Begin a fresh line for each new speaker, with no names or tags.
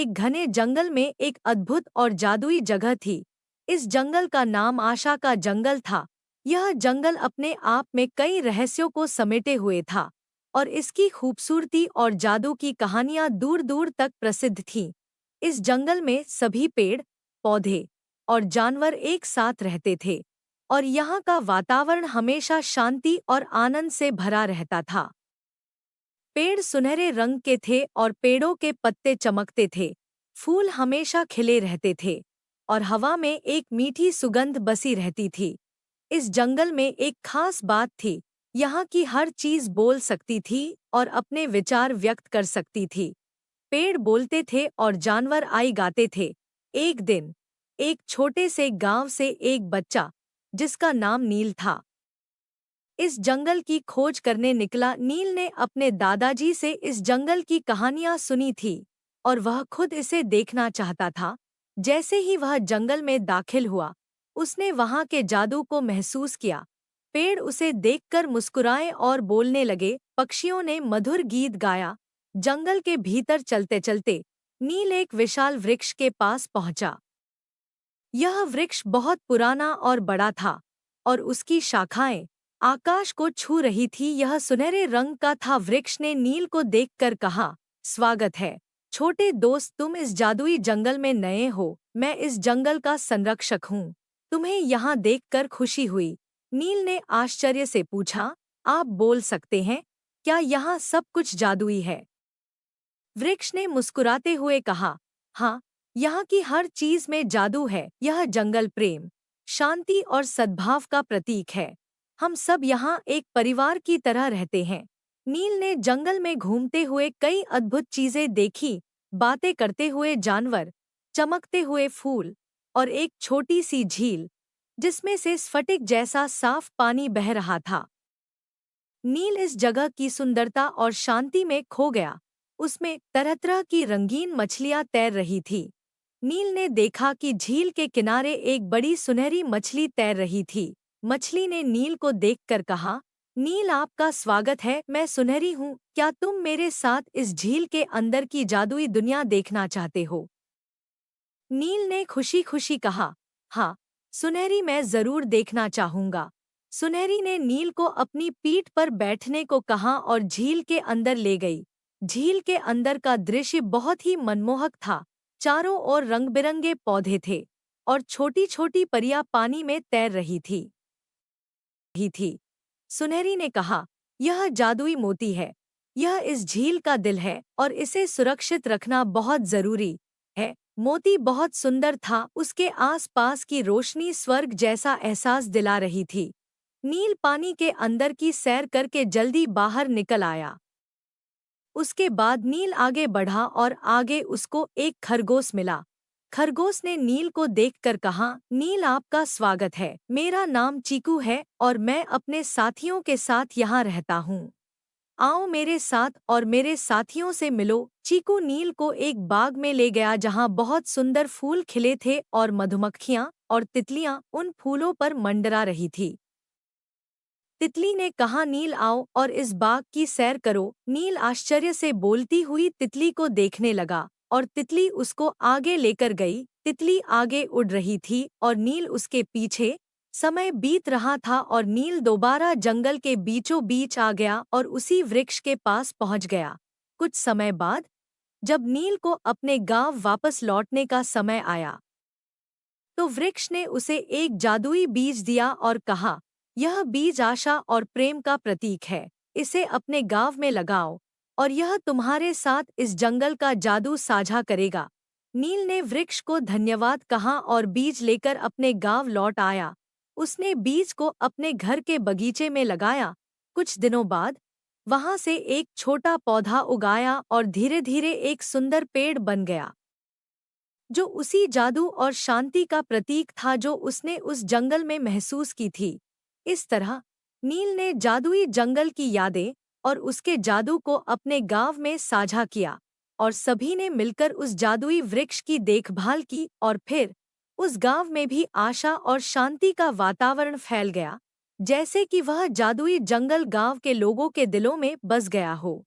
एक घने जंगल में एक अद्भुत और जादुई जगह थी। इस जंगल का नाम आशा का जंगल था। यह जंगल अपने आप में कई रहस्यों को समेटे हुए था और इसकी खूबसूरती और जादू की कहानियां दूर दूर तक प्रसिद्ध थीं। इस जंगल में सभी पेड़, पौधे और जानवर एक साथ रहते थे और यहाँ का वातावरण हमेशा शांति और आनंद से भरा रहता था। पेड़ सुनहरे रंग के थे और पेड़ों के पत्ते चमकते थे। फूल हमेशा खिले रहते थे और हवा में एक मीठी सुगंध बसी रहती थी। इस जंगल में एक खास बात थी, यहाँ की हर चीज बोल सकती थी और अपने विचार व्यक्त कर सकती थी। पेड़ बोलते थे और जानवर आई गाते थे। एक दिन एक छोटे से गांव से एक बच्चा, जिसका नाम नील था, इस जंगल की खोज करने निकला। नील ने अपने दादाजी से इस जंगल की कहानियां सुनी थी और वह खुद इसे देखना चाहता था। जैसे ही वह जंगल में दाखिल हुआ, उसने वहां के जादू को महसूस किया। पेड़ उसे देखकर मुस्कुराए और बोलने लगे, पक्षियों ने मधुर गीत गाया। जंगल के भीतर चलते चलते नील एक विशाल वृक्ष के पास पहुंचा। यह वृक्ष बहुत पुराना और बड़ा था और उसकी शाखाएं आकाश को छू रही थी। यह सुनहरे रंग का था। वृक्ष ने नील को देखकर कहा, स्वागत है छोटे दोस्त, तुम इस जादुई जंगल में नए हो। मैं इस जंगल का संरक्षक हूँ। तुम्हें यहाँ देखकर खुशी हुई। नील ने आश्चर्य से पूछा, आप बोल सकते हैं? क्या यहाँ सब कुछ जादुई है? वृक्ष ने मुस्कुराते हुए कहा, हाँ, यहाँ की हर चीज में जादू है। यह जंगल प्रेम, शांति और सद्भाव का प्रतीक है। हम सब यहाँ एक परिवार की तरह रहते हैं। नील ने जंगल में घूमते हुए कई अद्भुत चीजें देखी, बातें करते हुए जानवर, चमकते हुए फूल और एक छोटी सी झील जिसमें से स्फटिक जैसा साफ पानी बह रहा था। नील इस जगह की सुंदरता और शांति में खो गया। उसमें तरह तरह की रंगीन मछलियां तैर रही थी। नील ने देखा कि झील के किनारे एक बड़ी सुनहरी मछली तैर रही थी। मछली ने नील को देखकर कहा, नील, आपका स्वागत है। मैं सुनहरी हूँ। क्या तुम मेरे साथ इस झील के अंदर की जादुई दुनिया देखना चाहते हो? नील ने खुशी खुशी कहा, हाँ सुनहरी, मैं जरूर देखना चाहूंगा। सुनहरी ने नील को अपनी पीठ पर बैठने को कहा और झील के अंदर ले गई। झील के अंदर का दृश्य बहुत ही मनमोहक था। चारों ओर रंग-बिरंगे पौधे थे और छोटी छोटी परियां पानी में तैर रही थी। सुनहरी ने कहा, यह जादुई मोती है। यह इस झील का दिल है और इसे सुरक्षित रखना बहुत जरूरी है। मोती बहुत सुंदर था। उसके आसपास की रोशनी स्वर्ग जैसा एहसास दिला रही थी। नील पानी के अंदर की सैर करके जल्दी बाहर निकल आया। उसके बाद नील आगे बढ़ा और आगे उसको एक खरगोश मिला। खरगोश ने नील को देखकर कहा, नील, आपका स्वागत है। मेरा नाम चीकू है और मैं अपने साथियों के साथ यहाँ रहता हूँ। आओ मेरे साथ और मेरे साथियों से मिलो। चीकू नील को एक बाग में ले गया जहाँ बहुत सुंदर फूल खिले थे और मधुमक्खियाँ और तितलियाँ उन फूलों पर मंडरा रही थी। तितली ने कहा, नील आओ और इस बाग की सैर करो। नील आश्चर्य से बोलती हुई तितली को देखने लगा और तितली उसको आगे लेकर गई। तितली आगे उड़ रही थी और नील उसके पीछे। समय बीत रहा था और नील दोबारा जंगल के बीचों बीच आ गया और उसी वृक्ष के पास पहुंच गया। कुछ समय बाद जब नील को अपने गांव वापस लौटने का समय आया, तो वृक्ष ने उसे एक जादुई बीज दिया और कहा, यह बीज आशा और प्रेम का प्रतीक है। इसे अपने गांव में लगाओ और यह तुम्हारे साथ इस जंगल का जादू साझा करेगा। नील ने वृक्ष को धन्यवाद कहा और बीज लेकर अपने गांव लौट आया। उसने बीज को अपने घर के बगीचे में लगाया। कुछ दिनों बाद वहां से एक छोटा पौधा उगाया और धीरे धीरे एक सुंदर पेड़ बन गया, जो उसी जादू और शांति का प्रतीक था जो उसने उस जंगल में महसूस की थी। इस तरह नील ने जादुई जंगल की यादें और उसके जादू को अपने गांव में साझा किया और सभी ने मिलकर उस जादुई वृक्ष की देखभाल की और फिर उस गांव में भी आशा और शांति का वातावरण फैल गया, जैसे कि वह जादुई जंगल गांव के लोगों के दिलों में बस गया हो।